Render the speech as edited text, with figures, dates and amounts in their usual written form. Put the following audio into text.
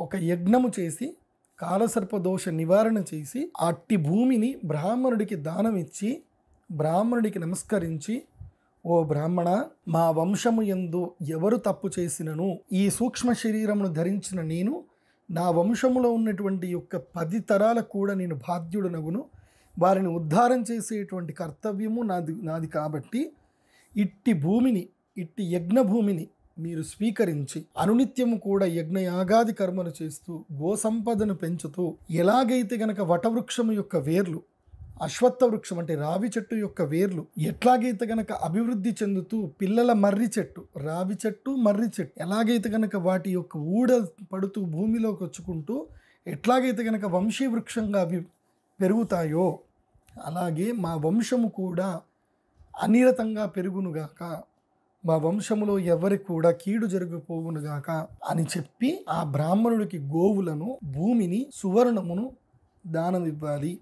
ఒక యజ్ఞము చేసి కాలసర్పదోష నివారణ చేసి అట్టి భూమిని బ్రాహ్మణుడికి దానం ఇచ్చి బ్రాహ్మణుడికి నమస్కరించి, ఓ బ్రాహ్మణ, మా వంశము యందు ఎవరు తప్పు చేసినను ఈ సూక్ష్మ శరీరమును ధరించిన నేను నా వంశములో ఉన్నటువంటి యొక్క 10 తరాలకు కూడా నేను బాధ్యుడనగును, వారిని ఉద్ధారం చేసేటువంటి కర్తవ్యము నాది కాబట్టి ఇట్టి భూమిని, ఇట్టి యజ్ఞ భూమిని మీరు స్వీకరించి అనునిత్యము కూడా యజ్ఞయాగాది కర్మలు చేస్తూ గోసంపదను పెంచుతూ, ఎలాగైతే గనక వటవృక్షము యొక్క వేర్లు, అశ్వత్థ వృక్షం అంటే రావి చెట్టు యొక్క వేర్లు ఎట్లాగైతే గనక అభివృద్ధి చెందుతూ పిల్లల మర్రి చెట్టు, రావి చెట్టు, మర్రి చెట్టు ఎలాగైతే గనక వాటి యొక్క ఊడ పడుతూ భూమిలోకి వచ్చుకుంటూ ఎట్లాగైతే గనక వంశీ వృక్షంగా అవి పెరుగుతాయో, అలాగే మా వంశము కూడా అనిరతంగా పెరుగునుగాక, మా వంశములో ఎవరి కూడా కీడు జరిగిపోవునుగాక అని చెప్పి ఆ బ్రాహ్మణుడికి గోవులను, భూమిని, సువర్ణమును దానం ఇవ్వాలి.